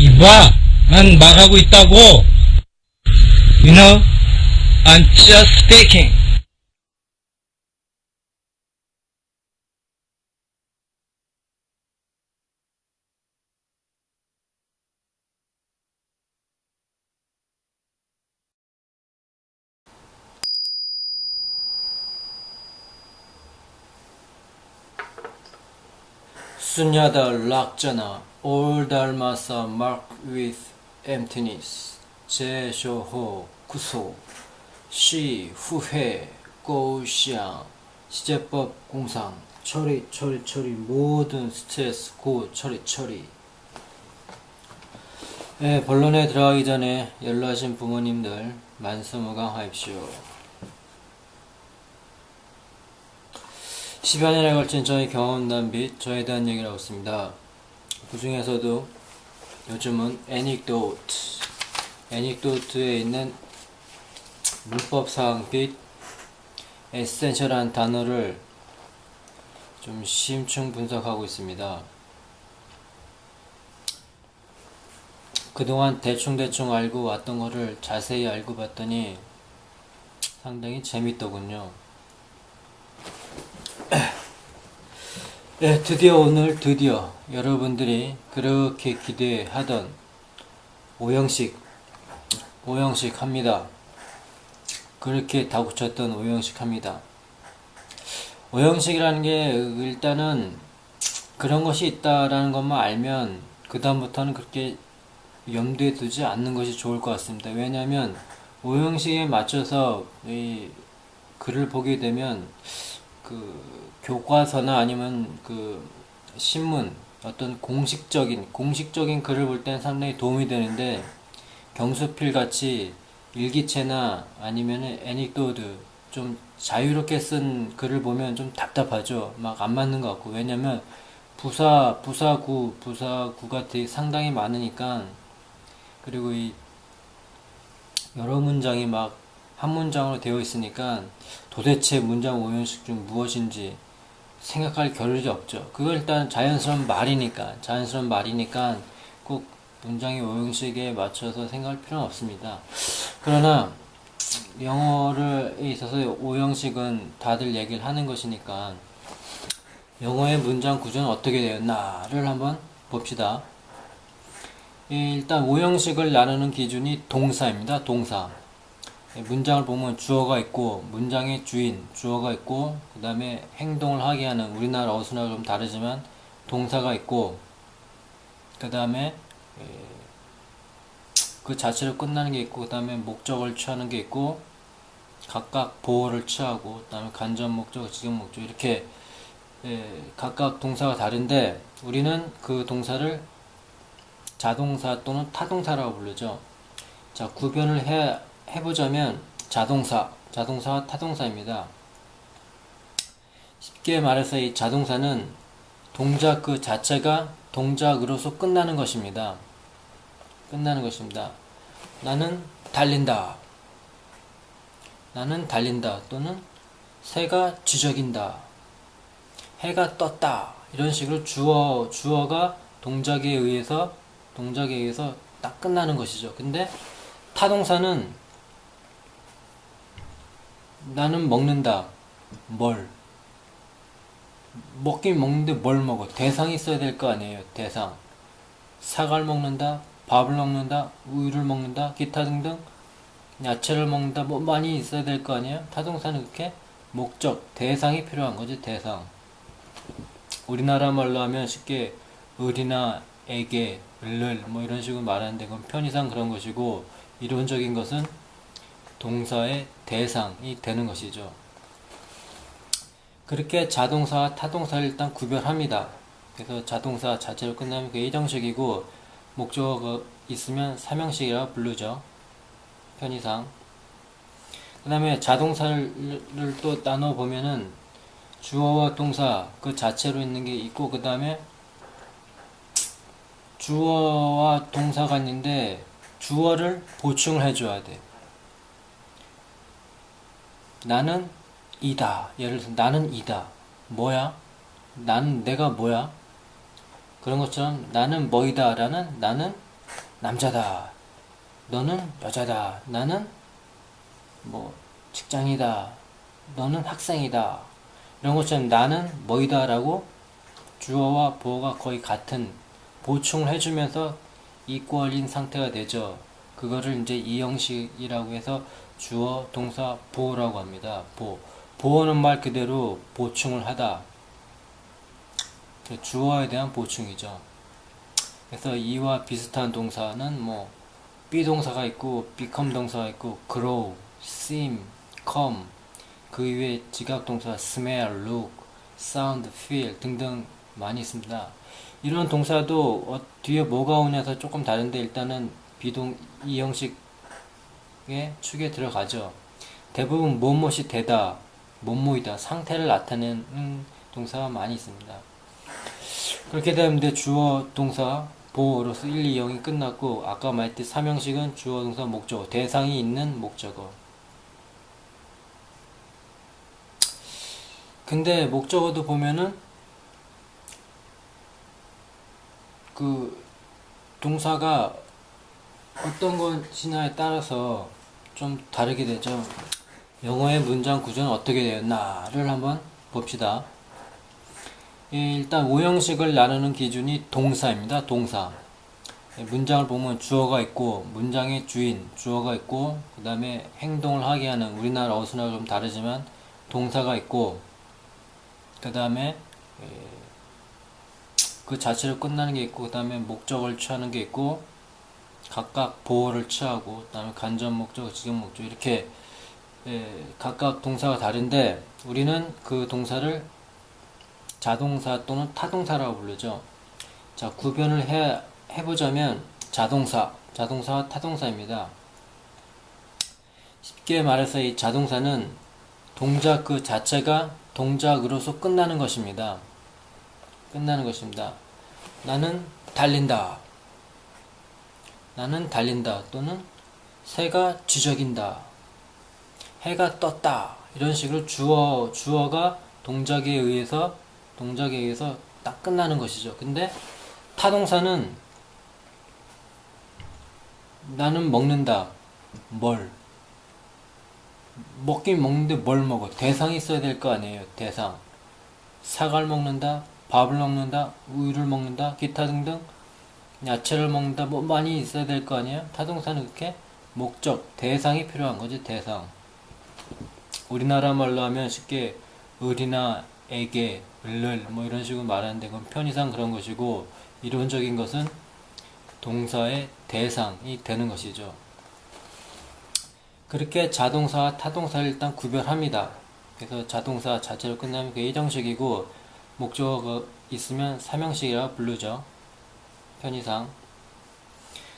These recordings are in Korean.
이봐, 난 말하고 있다고. You know, I'm just speaking. 순야다 락자나 올 닮아서 mark with emptiness 제쇼호 구소 시 후회 고시양 시제법 공상 처리 모든 스트레스 고 처리. 네, 본론에 들어가기 전에 연로하신 부모님들 만수무강하십시오. 10여 년에 걸친 저의 경험담 및 저에 대한 얘기를 하고 있습니다. 그 중에서도 요즘은 애닉도트에 있는 문법사항 및 에센셜한 단어를 좀 심층 분석하고 있습니다. 그동안 대충 알고 왔던 거를 자세히 알고 봤더니 상당히 재밌더군요. 네, 드디어 여러분들이 그렇게 기대하던 오형식 합니다. 그렇게 다구쳤던 오형식 합니다. 오형식이라는 게 일단은 그런 것이 있다라는 것만 알면 그 다음부터는 그렇게 염두에 두지 않는 것이 좋을 것 같습니다. 왜냐하면 오형식에 맞춰서 이 글을 보게 되면 그 교과서나 아니면 그 신문 어떤 공식적인 글을 볼 때는 상당히 도움이 되는데 경수필 같이 일기체나 아니면 애닉도트 좀 자유롭게 쓴 글을 보면 좀 답답하죠. 막 안 맞는 것 같고. 왜냐면 부사구가 되게 상당히 많으니까. 그리고 이 여러 문장이 막 한 문장으로 되어 있으니까 도대체 문장 오형식 중 무엇인지 생각할 겨를이 없죠. 그걸 일단 자연스러운 말이니까 꼭 문장의 오형식에 맞춰서 생각할 필요는 없습니다. 그러나 영어를 있어서 오형식은 다들 얘기를 하는 것이니까 영어의 문장 구조는 어떻게 되었나를 한번 봅시다. 일단 오형식을 나누는 기준이 동사입니다. 동사. 문장을 보면 주어가 있고 문장의 주인, 주어가 있고 그 다음에 행동을 하게 하는 우리나라 어순하고 좀 다르지만 동사가 있고 그 다음에 그 자체로 끝나는 게 있고 그 다음에 목적을 취하는 게 있고 각각 보어를 취하고 그 다음에 간접 목적, 지금 목적 이렇게 각각 동사가 다른데 우리는 그 동사를 자동사 또는 타동사라고 부르죠. 자, 구별을 해보자면 자동사와 타동사입니다. 쉽게 말해서 이 자동사는 동작 그 자체가 동작으로서 끝나는 것입니다. 나는 달린다 또는 새가 지저긴다, 해가 떴다, 이런 식으로 주어가 동작에 의해서 딱 끝나는 것이죠. 근데 타동사는 나는 먹는다. 뭘? 먹긴 먹는데 뭘 먹어? 대상이 있어야 될 거 아니에요. 대상. 사과를 먹는다, 밥을 먹는다, 우유를 먹는다, 기타 등등 야채를 먹는다, 뭐 많이 있어야 될 거 아니에요. 타동사는 그렇게 목적, 대상이 필요한 거지. 대상. 우리나라 말로 하면 쉽게 을이나 에게, 을을 뭐 이런 식으로 말하는데 그건 편의상 그런 것이고 이론적인 것은 동사의 대상이 되는 것이죠. 그렇게 자동사와 타동사를 일단 구별합니다. 그래서 자동사 자체로 끝나면 그게 일형식이고 목적어가 있으면 삼형식이라고 부르죠. 편의상. 그 다음에 자동사를 또 나눠보면은 주어와 동사 그 자체로 있는 게 있고 그 다음에 주어와 동사가 있는데 주어를 보충을 해줘야 돼. 나는 이다. 예를 들어서 나는 이다. 뭐야? 내가 뭐야? 그런 것처럼 나는 뭐이다 라는 나는 남자다, 너는 여자다, 나는 뭐 직장이다, 너는 학생이다, 이런 것처럼 나는 뭐이다 라고 주어와 보어가 거의 같은 보충을 해주면서 이퀄인 상태가 되죠. 그거를 이제 이형식이라고 해서 주어, 동사, 보어라고 합니다. 보어는 말 그대로 보충을 하다. 주어에 대한 보충이죠. 그래서 이와 비슷한 동사는 뭐 비동사가 있고 become 동사가 있고 grow, seem, come, 그 이외에 지각동사 smell, look, sound, feel 등등 많이 있습니다. 이런 동사도 뒤에 뭐가 오냐서 조금 다른데 일단은 이 형식의 축에 들어가죠. 대부분 뭐뭇이 되다, 뭐뭐이다, 상태를 나타내는 동사가 많이 있습니다. 그렇게 되면 주어, 동사, 보어로서 1, 2, 0이 끝났고 아까 말했듯이 3형식은 주어, 동사, 목적어, 대상이 있는 목적어. 근데 목적어도 보면은 그 동사가 어떤 것이냐에 따라서 좀 다르게 되죠. 영어의 문장 구조는 어떻게 되었나를 한번 봅시다. 일단 5형식을 나누는 기준이 동사입니다. 동사. 문장을 보면 주어가 있고 문장의 주인, 주어가 있고 그 다음에 행동을 하게 하는, 우리나라 어순하고 좀 다르지만 동사가 있고 그 다음에 그 자체로 끝나는 게 있고 그 다음에 목적을 취하는 게 있고 각각 보어를 취하고 그 다음에 간접 목적, 지역 목적 이렇게 각각 동사가 다른데 우리는 그 동사를 자동사 또는 타동사라고 부르죠. 자, 구별을 해보자면 자동사와 타동사입니다. 쉽게 말해서 이 자동사는 동작 그 자체가 동작으로서 끝나는 것입니다. 끝나는 것입니다. 나는 달린다. 나는 달린다. 또는 새가 쥐저긴다. 해가 떴다. 이런 식으로 주어가 동작에 의해서 딱 끝나는 것이죠. 근데 타동사는 나는 먹는다. 뭘? 먹긴 먹는데 뭘 먹어? 대상이 있어야 될 거 아니에요. 대상. 사과를 먹는다. 밥을 먹는다. 우유를 먹는다. 기타 등등 야채를 먹는다. 뭐 많이 있어야 될 거 아니에요. 타동사는 그렇게 목적, 대상이 필요한 거지. 대상. 우리나라 말로 하면 쉽게 을이나 에게, 을을 뭐 이런 식으로 말하는데 그건 편의상 그런 것이고 이론적인 것은 동사의 대상이 되는 것이죠. 그렇게 자동사와 타동사를 일단 구별합니다. 그래서 자동사 자체로 끝나면 그게 1형식이고 목적어가 있으면 3형식이라고 부르죠. 편의상.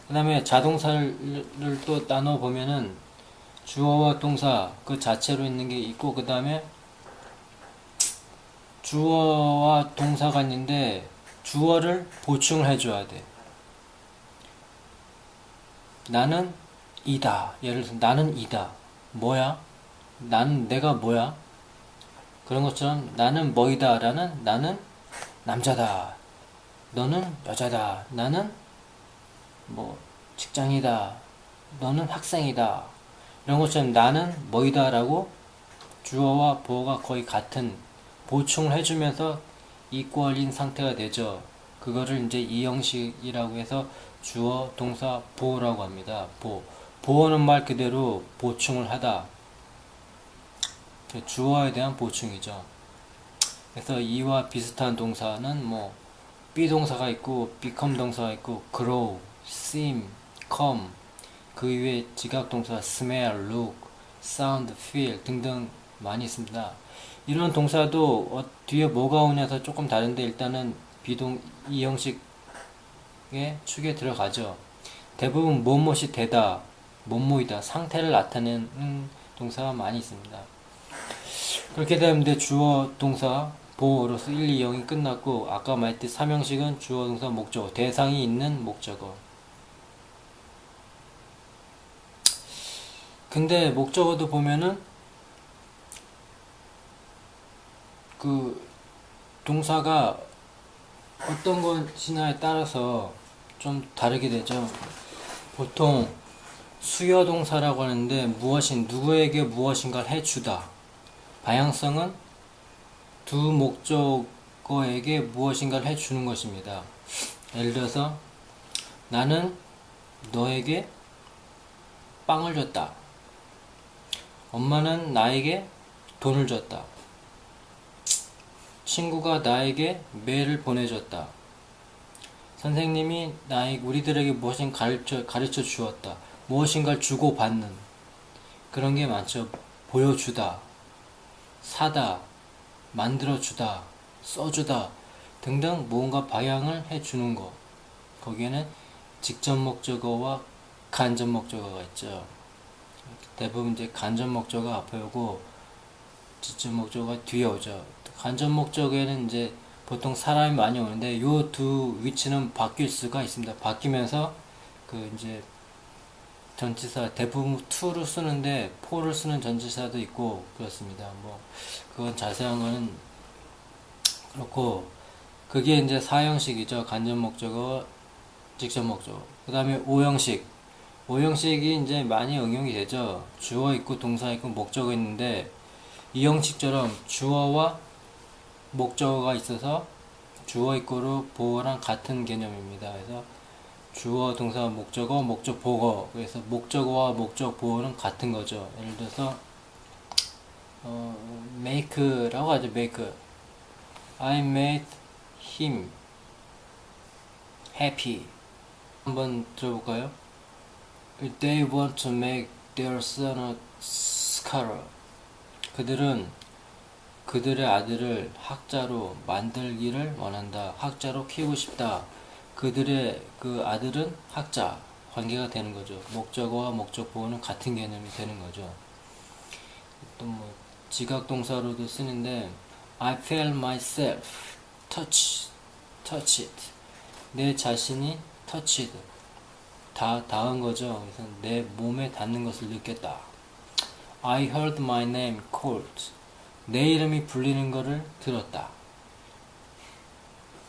그 다음에 자동사를 또 나눠보면은 주어와 동사 그 자체로 있는 게 있고 그 다음에 주어와 동사가 있는데 주어를 보충을 해줘야 돼. 나는 이다. 예를 들어서 나는 이다. 뭐야? 내가 뭐야? 그런 것처럼 나는 뭐이다 라는 나는 남자다. 너는 여자다. 나는 뭐 직장이다. 너는 학생이다. 이런 것처럼 나는 뭐이다 라고 주어와 보어가 거의 같은 보충을 해주면서 이퀄인 상태가 되죠. 그거를 이제 이형식이라고 해서 주어, 동사, 보어라고 합니다. 보어는 말 그대로 보충을 하다. 주어에 대한 보충이죠. 그래서 이와 비슷한 동사는 뭐 비동사가 있고 become 동사가 있고 grow, seem, come, 그 이외에 지각동사 smell, look, sound, feel 등등 많이 있습니다. 이런 동사도 뒤에 뭐가 오냐서 조금 다른데 일단은 이 형식의 축에 들어가죠. 대부분 뭐뭇이 되다, 뭐뭐이다, 상태를 나타내는 동사가 많이 있습니다. 그렇게 되면 주어, 동사, 보어로서 1, 2, 0이 끝났고 아까 말했듯이 3형식은 주어, 동사, 목적어, 대상이 있는 목적어. 근데 목적어도 보면은 그 동사가 어떤 것이냐에 따라서 좀 다르게 되죠. 보통 수여동사라고 하는데 누구에게 무엇인가를 해주다. 방향성은 두 목적어에게 무엇인가를 해주는 것입니다. 예를 들어서 나는 너에게 빵을 줬다. 엄마는 나에게 돈을 줬다. 친구가 나에게 메일을 보내줬다. 선생님이 우리들에게 무엇인가 가르쳐 주었다. 무엇인가를 주고받는 그런 게 많죠. 보여주다, 사다, 만들어주다, 써주다 등등 뭔가 방향을 해주는 거. 거기에는 직접 목적어와 간접 목적어가 있죠. 대부분 이제 간접 목적어가 앞에 오고 직접 목적어가 뒤에 오죠. 간접 목적어에는 이제 보통 사람이 많이 오는데 요 두 위치는 바뀔 수가 있습니다. 바뀌면서 그 이제 전치사 대부분 to를 쓰는데 for를 쓰는 전치사도 있고 그렇습니다. 뭐 그건 자세한 거는 그렇고 그게 이제 4형식이죠. 간접 목적어, 직접 목적어. 그 다음에 5형식. 5형식이 이제 많이 응용이 되죠. 주어 있고 동사 있고 목적어 있는데 이 형식처럼 주어와 목적어가 있어서 주어 있고로 보어랑 같은 개념입니다. 그래서 주어, 동사, 목적어, 목적, 보어. 그래서 목적어와 목적, 보어는 같은 거죠. 예를 들어서 make라고 하죠. make. I made him happy. 한번 들어볼까요? They want to make their son a scholar. 그들은 그들의 아들을 학자로 만들기를 원한다. 학자로 키우고 싶다. 그들의 그 아들은 학자 관계가 되는 거죠. 목적어와 목적 보호는 같은 개념이 되는 거죠. 또 뭐 지각 동사로도 쓰는데 I felt myself touch it. 내 자신이 touched 닿은 거죠. 그래서 내 몸에 닿는 것을 느꼈다. I heard my name called. 내 이름이 불리는 것을 들었다.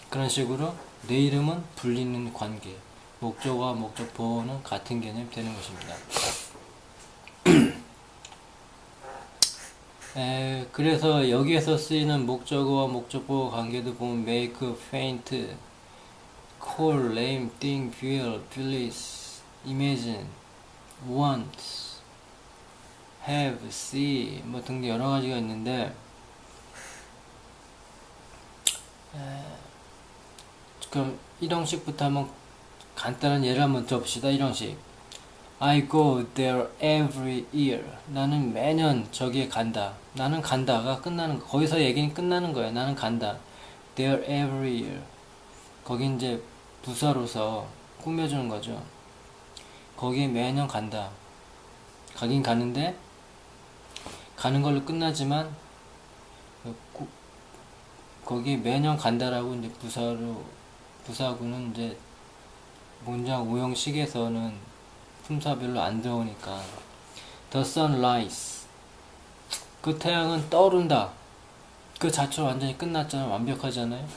그런 식으로 내 이름은 불리는 관계, 목적어와 목적 보호는 같은 개념이 되는 것입니다. 그래서 여기에서 쓰이는 목적어와 목적 보호 관계도 보면 make, faint, call, name, think, feel, please, imagine, want, have, see 뭐 등등 여러 가지가 있는데 그럼 1형식부터 한번 간단한 예를 한번 들어봅시다. 1형식 I go there every year. 나는 매년 저기에 간다. 나는 간다가 끝나는 거. 거기서 얘기는 끝나는 거야. 나는 간다. There every year. 거기 이제 부사로서 꾸며주는 거죠. 거기에 매년 간다. 가긴 가는데 가는 걸로 끝나지만 거기 매년 간다라고 이제 부사구는 이제 문장 5형식에서는 품사별로 안 들어오니까 The sun rise. 그 태양은 떠오른다. 그 자체로 완전히 끝났잖아요. 완벽하잖아요.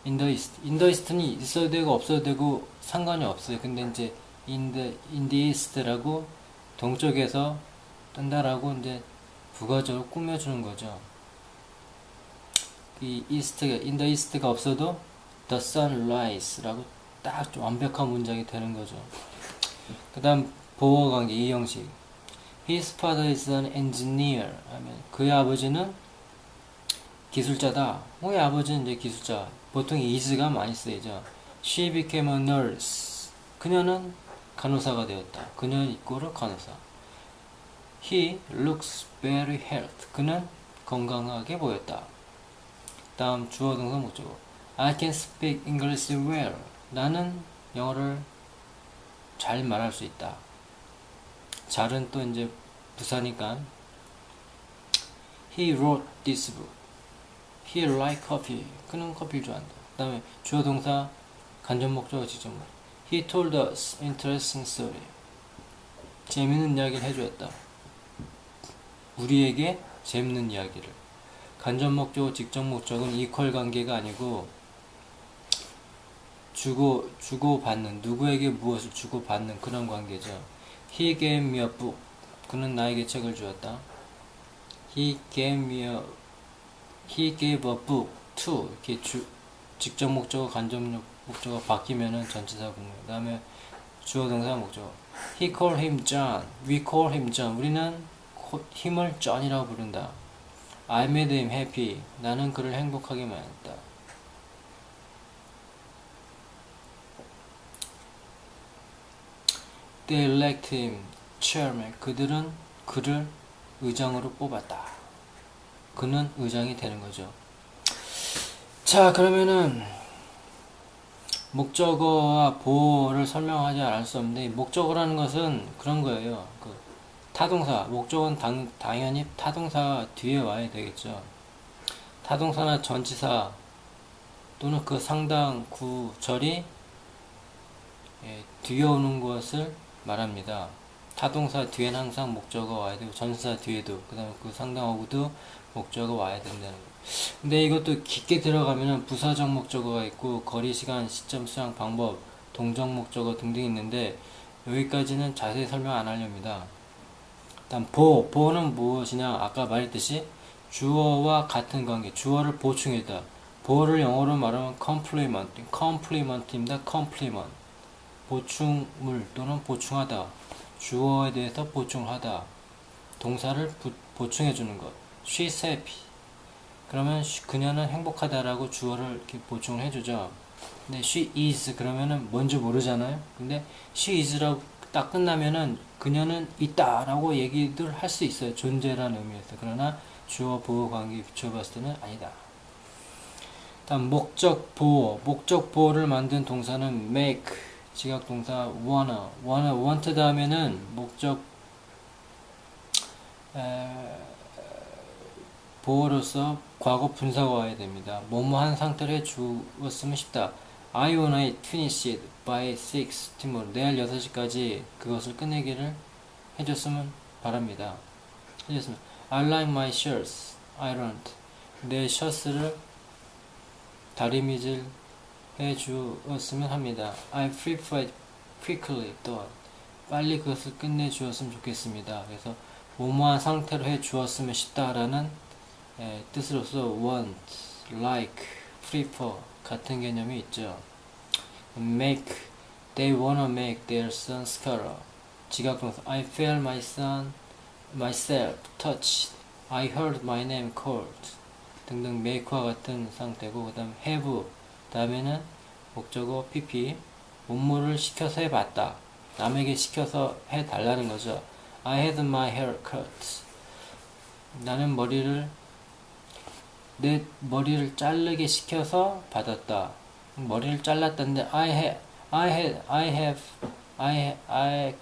In the east. In the east는 있어도 되고 없어도 되고 상관이 없어요. 근데 이제 in the east라고 동쪽에서 뜬다라고 이제 부가적으로 꾸며주는 거죠. 이 east가, in the east가 없어도 the sun rise라고 딱 좀 완벽한 문장이 되는 거죠. 그 다음 보어 관계 2형식. His father is an engineer 하면 그의 아버지는 기술자다. 그의 아버지는 이제 기술자. 보통 is가 많이 쓰이죠. She became a nurse. 그녀는 간호사가 되었다. 그녀는 이꼬르 간호사. He looks very healthy. 그는 건강하게 보였다. 다음 주어 동사 목적어. I can speak English well. 나는 영어를 잘 말할 수 있다. 잘은 또 이제 부사니까. He wrote this book. He liked coffee. 그는 커피를 좋아한다. 그 다음에 주어 동사 간접 목적어 직접 목적어. He told us interesting story. 재밌는 이야기를 해주었다. 우리에게 재밌는 이야기를. 간접 목적어 직접 목적은 이퀄 관계가 아니고 주고받는, 누구에게 무엇을 주고받는 그런 관계죠. He gave me a book. 그는 나에게 책을 주었다. He gave a book to. 이렇게 직접 목적어, 간접 목적어 바뀌면은 전치사 분모. 그 다음에 주어, 동사, 목적어. He called him John. We call him John. 우리는 힘을 John이라고 부른다. I made him happy. 나는 그를 행복하게 만들었다. They elected him chairman. 그들은 그를 의장으로 뽑았다. 그는 의장이 되는 거죠. 자, 그러면은 목적어와 보어를 설명하지 않을 수 없는데, 목적어라는 것은 그런 거예요. 그 타동사, 목적어는 당연히 타동사 뒤에 와야 되겠죠. 타동사나 전치사 또는 그 상당 구절이 뒤에 오는 것을 말합니다. 타동사 뒤에는 항상 목적어가 와야 되고, 전치사 뒤에도, 그 다음에 그 상당어구도 목적어가 와야 된다는 거예요. 근데 이것도 깊게 들어가면은 부사적 목적어가 있고, 거리, 시간, 시점, 수량, 방법, 동적 목적어 등등 있는데, 여기까지는 자세히 설명 안 하렵니다. 일단 보어는 무엇이냐? 아까 말했듯이 주어와 같은 관계, 주어를 보충했다. 보어를 영어로 말하면 complement입니다. complement. 보충물 또는 보충하다. 주어에 대해서 보충하다. 동사를 보충해주는 것. She's happy. 그러면 그녀는 행복하다라고 주어를 이렇게 보충을 해주죠. 근데 she is 그러면은 뭔지 모르잖아요. 근데 she is라고 딱 끝나면은 그녀는 있다라고 얘기들 할 수 있어요. 존재라는 의미에서. 그러나 주어 보어 관계에 비춰봤을 때는 아니다. 다음 목적 보어. 목적 보어를 만든 동사는 make. 지각 동사 want 다음에는 목적 보어로서 과거 분사가 와야 됩니다. 뭐뭐한 상태를 해주었으면 싶다. I wanna finish it by 6 tomorrow. 내일 6시까지 그것을 끝내기를 해줬으면 바랍니다. 해줬으면 I like my shirts ironed. 내 셔츠를 다리미질 해주었으면 합니다. I prefer it quickly done. 빨리 그것을 끝내주었으면 좋겠습니다. 그래서 뭐뭐한 상태로 해주었으면 싶다라는 뜻으로서 want, like, prefer 같은 개념이 있죠. make, they wanna make their son scholar. 지각동사 I felt myself touched. I heard my name called. 등등 make와 같은 상태고, 그 다음 have 다음에는 목적어 pp. 업무를 시켜서 해봤다. 남에게 시켜서 해달라는 거죠. I had my hair cut. 나는 내 머리를 자르게 시켜서 받았다. 머리를 잘랐다는데 I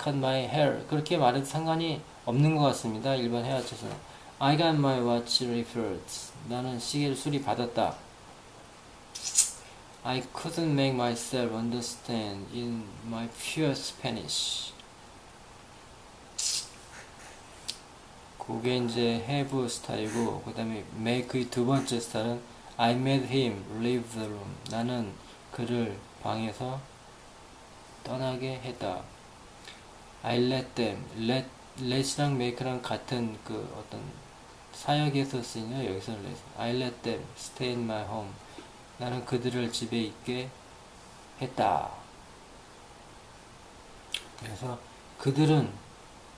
cut my hair. 그렇게 말해도 상관이 없는 것 같습니다. 일반 회화처에서는 I got my watch refilled. 나는 시계를 수리받았다. I couldn't make myself understand in my pure Spanish. 그게 이제 have 스타일이고, 그 다음에 make의 두 번째 스타일은 I made him leave the room. 나는 그를 방에서 떠나게 했다. I let them. let이랑 make랑 같은 그 어떤 사역에서 쓰이냐, 여기서 let. I let them stay in my home. 나는 그들을 집에 있게 했다. 그래서 그들은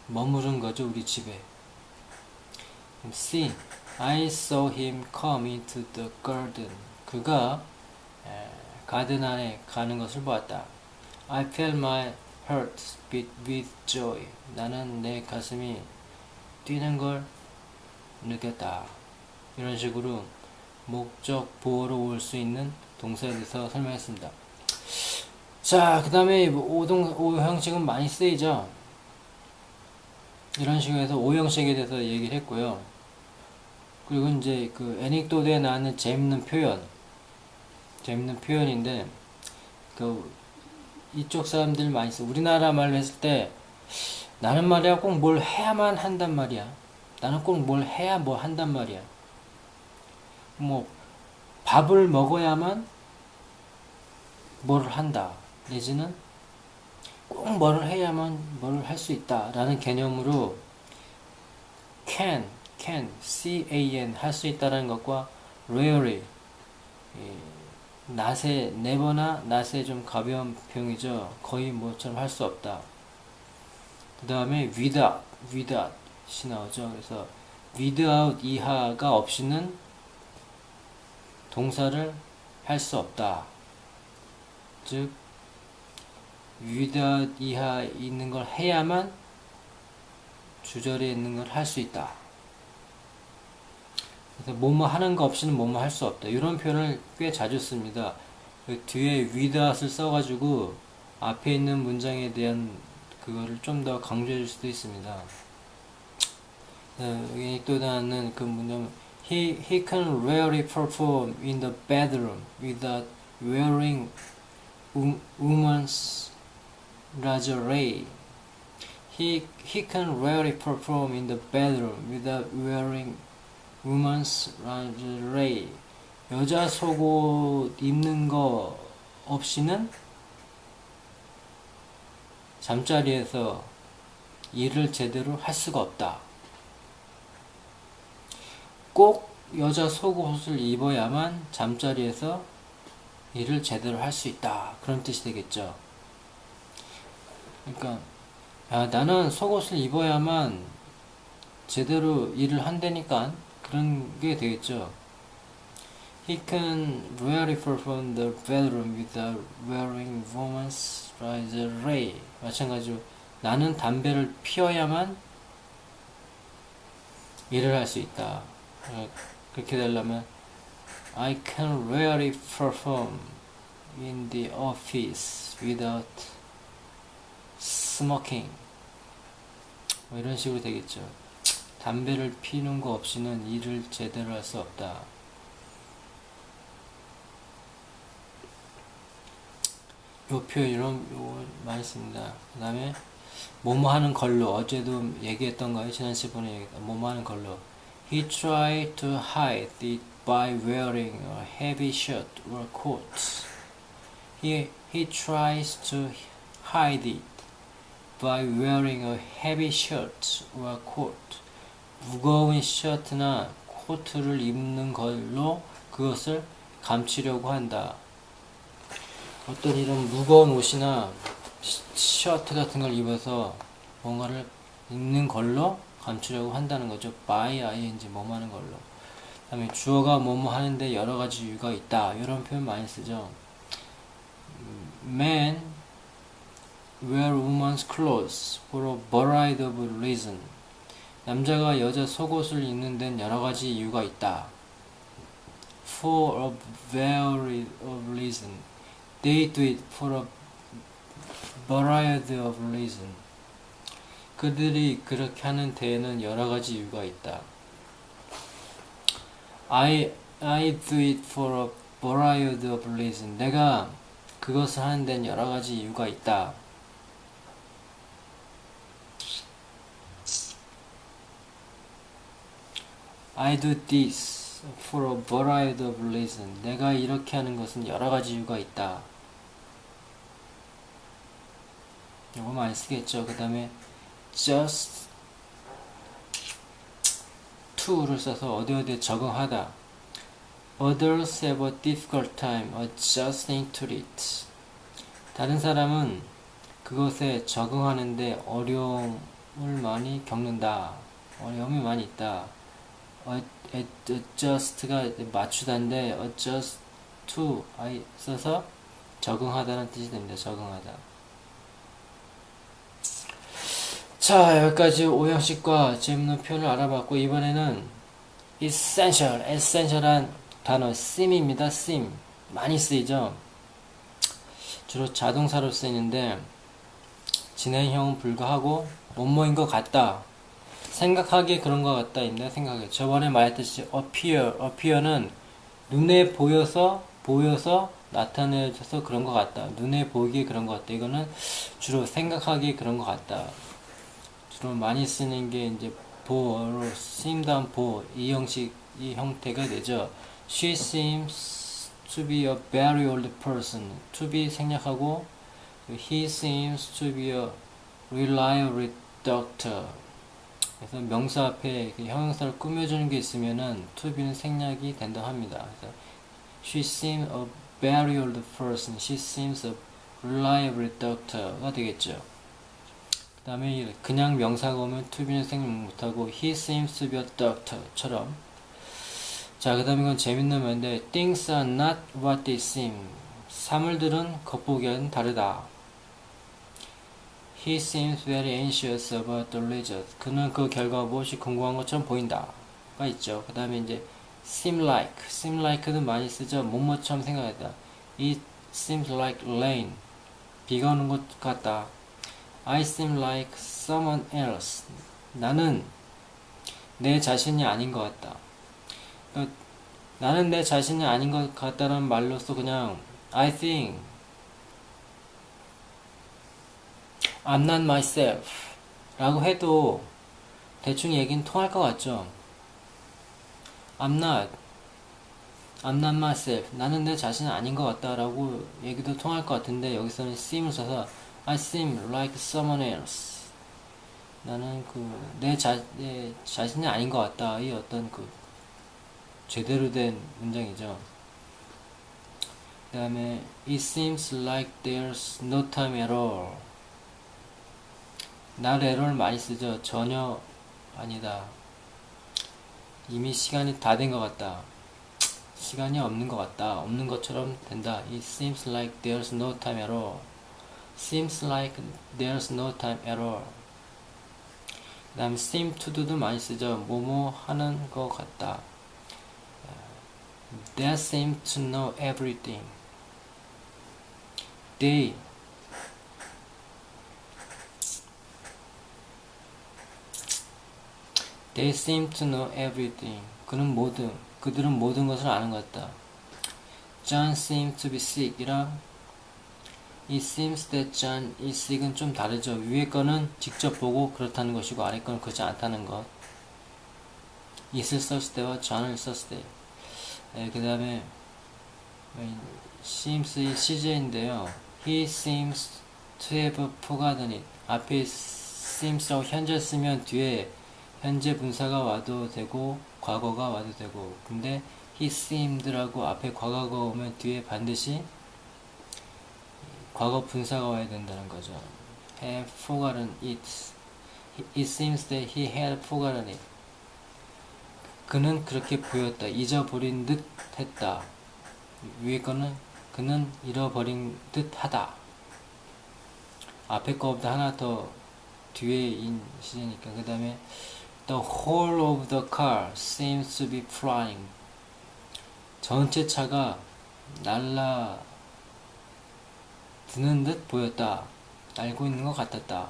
머무른 거죠, 우리 집에. C. I saw him come into the garden. 그가 가든 안에 가는 것을 보았다. I felt my heart beat with joy. 나는 내 가슴이 뛰는 걸 느꼈다. 이런 식으로 목적 보어로 올 수 있는 동사에 대해서 설명했습니다. 자, 그 다음에 오 형식은 많이 쓰이죠. 이런 식으로 해서 오 형식에 대해서 얘기를 했고요. 그리고 이제 그 애닉도트에 나오는 재밌는 표현인데, 그 이쪽 사람들 많이 써. 우리나라 말로 했을 때 나는 말이야 꼭 뭘 해야만 한단 말이야. 나는 꼭 뭘 해야 뭐 한단 말이야. 뭐 밥을 먹어야만 뭐를 한다. 내지는 꼭 뭐를 해야만 뭐를 할 수 있다. 라는 개념으로 can, can 할 수 있다는 것과 rarely, not에, never나 not에 좀 가벼운 표현이죠. 거의 뭐처럼 할 수 없다. 그 다음에 without이 나오죠. 그래서 without 이하가 없이는 동사를 할 수 없다. 즉 without 이하 있는 걸 해야만 주절에 있는 걸 할 수 있다. 그래서 뭐뭐 하는 거 없이는 뭐뭐 할 수 없다. 이런 표현을 꽤 자주 씁니다. 그 뒤에 without을 써가지고 앞에 있는 문장에 대한 그거를 좀 더 강조해 줄 수도 있습니다. 여기 또 나는 그 문장 he can rarely perform in the bedroom without wearing woman's lingerie. He can rarely perform in the bedroom without wearing woman's lingerie. 여자 속옷 입는 거 없이는 잠자리에서 일을 제대로 할 수가 없다. 꼭 여자 속옷을 입어야만 잠자리에서 일을 제대로 할 수 있다. 그런 뜻이 되겠죠. 그러니까 나는 속옷을 입어야만 제대로 일을 한다니까 그런 게 되겠죠. He can rarely perform the bedroom without wearing woman's lingerie. 마찬가지로 나는 담배를 피워야만 일을 할 수 있다. 그렇게 되려면 I can rarely perform in the office without smoking. 뭐 이런 식으로 되겠죠. 담배를 피우는 거 없이는 일을 제대로 할 수 없다. 요 표현 이런 많이 씁니다. 그 다음에 뭐뭐 하는 걸로 어제도 얘기했던 거예요. 지난 시간에 얘기했던 뭐뭐 하는 걸로 He tried to hide it by wearing a heavy shirt or coat. He tries to hide it by wearing a heavy shirt or coat. 무거운 셔츠나 코트를 입는 걸로 그것을 감추려고 한다. 어떤 이런 무거운 옷이나 셔츠 같은 걸 입어서 뭔가를 입는 걸로 감추려고 한다는 거죠. by ing 뭐뭐 하는 걸로. 그 다음에 주어가 뭐뭐 하는데 여러 가지 이유가 있다. 이런 표현 많이 쓰죠. Men wear women's clothes for a variety of reasons. 남자가 여자 속옷을 입는 데는 여러 가지 이유가 있다. For a variety of reasons. They do it for a variety of reasons. 그들이 그렇게 하는 데에는 여러 가지 이유가 있다. I do it for a variety of reasons. 내가 그것을 하는 데는 여러 가지 이유가 있다. I do this for a variety of reasons. 내가 이렇게 하는 것은 여러 가지 이유가 있다. 이거 많이 쓰겠죠. 그 다음에 just to를 써서 어디에 적응하다. Others have a difficult time adjusting to it. 다른 사람은 그것에 적응하는데 어려움을 많이 겪는다. 어려움이 많이 있다. adjust가 맞추다인데 adjust to 써서 적응하다는 뜻이 됩니다. 적응하다. 자, 여기까지 오형식과 재밌는 표현을 알아봤고, 이번에는 essential한 단어 seem입니다. seem 많이 쓰이죠. 주로 자동사로 쓰이는데 진행형은 불가하고 뭐뭐인 것 같다, 생각하기에 그런 것 같다입니다. 생각에 저번에 말했듯이 appear는 눈에 보여서 나타내져서 그런 것 같다, 눈에 보이기에 그런 것 같다. 이거는 주로 생각하기에 그런 것 같다. 주로 많이 쓰는 게 이제 보어로 seem 다음 보어 이 형태가 되죠. She seems to be a very old person. to be 생략하고 he seems to be a reliable doctor. 그래서 명사 앞에 형용사를 꾸며주는 게 있으면은 to be는 생략이 된다 합니다. 그래서 she seems a very old person. she seems a reliable doctor가 되겠죠. 그 다음에 그냥 명사가 오면 to be는 생략 못하고 he seems to be a doctor처럼. 자, 그 다음에 이건 재밌는 말인데 things are not what they seem. 사물들은 겉보기에는 다르다. He seems very anxious about the result. 그는 그 결과가 무엇이 궁금한 것처럼 보인다. 가 있죠. 그 다음에 이제 seem like는 많이 쓰죠. 뭐뭐처럼 생각했다. It seems like rain. 비가 오는 것 같다. I seem like someone else. 나는 내 자신이 아닌 것 같다. 나는 내 자신이 아닌 것 같다는 말로써 그냥 I think I'm not myself 라고 해도 대충 얘기는 통할 것 같죠. I'm not myself. 나는 내 자신이 아닌 것 같다 라고 얘기도 통할 것 같은데 여기서는 seem을 써서 I seem like someone else. 나는 내 자신이 아닌 것 같다. 이 어떤 제대로 된 문장이죠. 그 다음에 It seems like there's no time at all. not at all 많이 쓰죠. 전혀 아니다. 이미 시간이 다 된 것 같다. 시간이 없는 것 같다. 없는 것처럼 된다. It seems like there's no time at all. seems like there's no time at all. 그 다음에 seem to do도 많이 쓰죠. 뭐뭐 하는 것 같다. They seem to know everything. They seem to know everything. 그들은 모든 것을 아는 것 같다. John seems to be sick 이랑 It seems that John is sick은 좀 다르죠. 위에 거는 직접 보고 그렇다는 것이고 아래 거는 그렇지 않다는 것. it을 썼을 때와 John을 썼을 때. 그 다음에 seems의 시제인데요. He seems to have forgotten it. 앞에 seems라고 현재 쓰면 뒤에 현재 분사가 와도 되고 과거가 와도 되고 근데 he seemed라고 앞에 과거가 오면 뒤에 반드시 과거 분사가 와야 된다는 거죠. have forgotten it. It seems that he had forgotten it. 그는 그렇게 보였다. 잊어버린 듯 했다. 위에 거는 그는 잃어버린 듯 하다. 앞에 거보다 하나 더 뒤에 인 시제니까. 그 다음에 The whole of the car seems to be flying. 전체 차가 날아드는 듯 보였다. 알고 있는 것 같았다.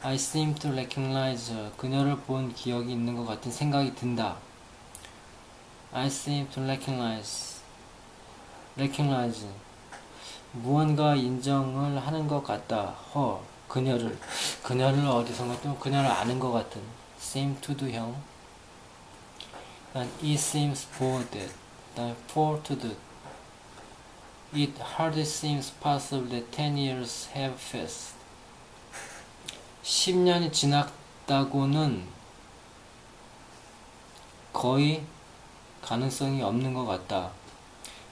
I seem to recognize her. 그녀를 본 기억이 있는 것 같은 생각이 든다. I seem to recognize. 무언가 인정을 하는 것 같다. her. 그녀를 어디선가 또 그녀를 아는 것 같은. seem to do형. it seems bored. for to do. It hardly seems possible that 10 years have passed. 10년이 지났다고는 거의 가능성이 없는 것 같다.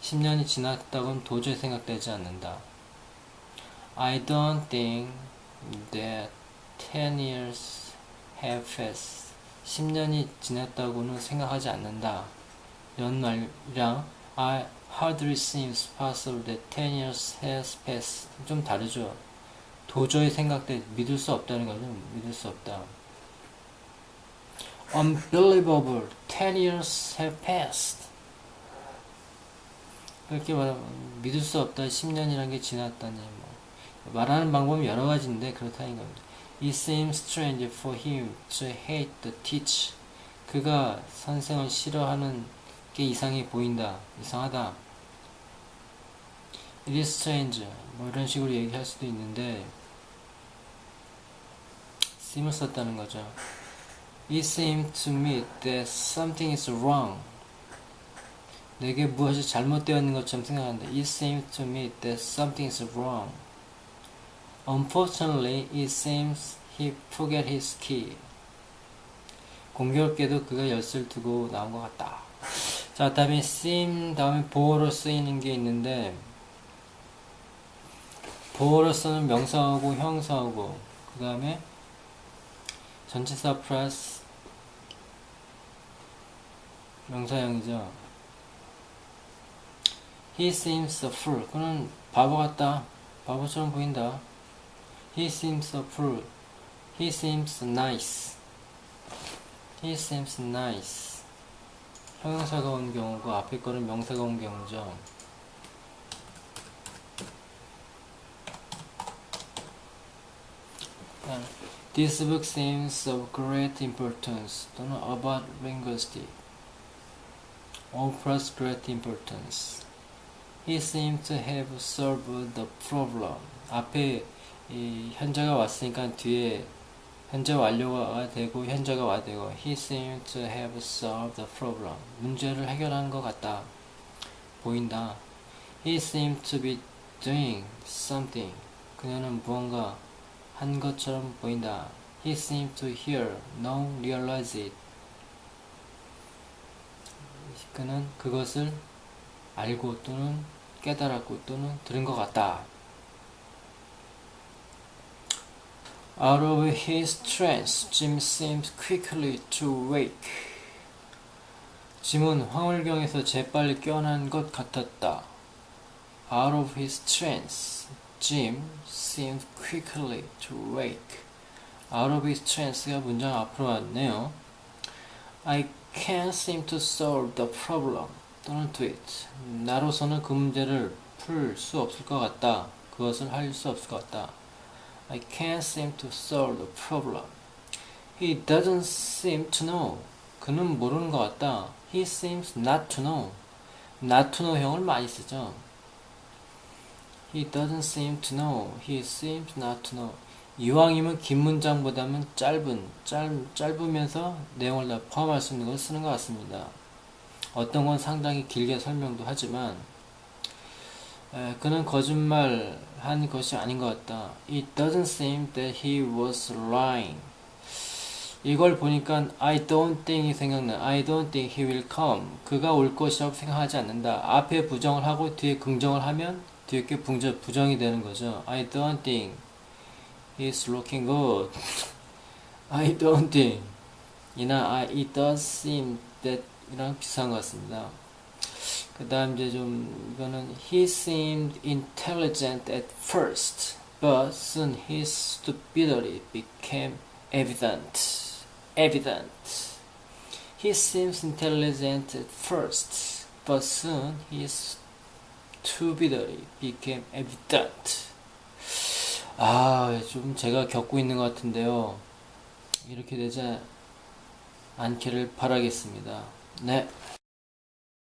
10년이 지났다고는 도저히 생각되지 않는다. I don't think that 10 years have passed. 10년이 지났다고는 생각하지 않는다. 이런 말이랑 I hardly seems possible that 10 years has passed. 좀 다르죠. 도저히 믿을 수 없다는 거죠. 믿을 수 없다. Unbelievable. 10 years have passed. 그렇게 말하면 믿을 수 없다. 10년이라는 게 지났다니. 말하는 방법은 여러 가지인데 그렇다는 겁니다. It seems strange for him to hate the teacher. 그가 선생을 싫어하는 게 이상해 보인다. 이상하다. It is strange. 뭐 이런 식으로 얘기할 수도 있는데 seem을 썼다는 거죠. It seems to me that something is wrong. 내게 무엇이 잘못되어 있는 것처럼 생각하는데 it seems to me that something is wrong. Unfortunately, it seems he forgot his key. 공교롭게도 그가 열쇠를 두고 나온 것 같다. 자, 다음에 seem 다음에 보어로 쓰이는 게 있는데 보어로 쓰는 명사하고 형사하고 그 다음에 전치사 플러스 명사형이죠. He seems a fool. 그는 바보 같다. 바보처럼 보인다. He seems a fool. He seems nice. He seems nice. 형용사가 온 경우고 앞에 거는 명사가 온 경우죠. This book seems of great importance. 또는 about linguistics. All plus great importance. He seems to have solved the problem. 앞에 이 현재가 왔으니까 뒤에 현재 완료가 되고 현재가 와되고 He seems to have solved the problem. 문제를 해결한 것 같다. 보인다. He seems to be doing something. 그녀는 무언가 한 것처럼 보인다. He seems to hear, know, realize it. 그는 그것을 알고 또는 깨달았고 또는 들은 것 같다. Out of his trance, Jim seems quickly to wake. 짐은 황홀경에서 재빨리 깨어난 것 같았다. Out of his trance, Jim seems quickly to wake. Out of his trance가 문장 앞으로 왔네요. I can't seem to solve the problem. 또는 do it. 나로서는 그 문제를 풀 수 없을 것 같다. 그것을 할 수 없을 것 같다. I can't seem to solve the problem. He doesn't seem to know. 그는 모르는 것 같다. He seems not to know. not to know형을 많이 쓰죠. He doesn't seem to know. He seems not to know. 이왕이면 긴 문장보다는 짧으면서 내용을 다 포함할 수 있는 걸 쓰는 것 같습니다. 어떤 건 상당히 길게 설명도 하지만 그는 거짓말한 것이 아닌 것 같다. It doesn't seem that he was lying. 이걸 보니까 I don't think이 생각나. I don't think he will come. 그가 올 것이라고 생각하지 않는다. 앞에 부정을 하고 뒤에 긍정을 하면 뒤에 게 부정이 되는 거죠. I don't think he's looking good. I don't think 이나 it does seem that 이랑 비슷한 것 같습니다. 그 다음 이제 좀 이거는 He seemed intelligent at first, but soon his stupidity became evident. He seems intelligent at first, but soon his stupidity became evident. 좀 제가 겪고 있는 것 같은데요. 이렇게 되지 않기를 바라겠습니다. 네.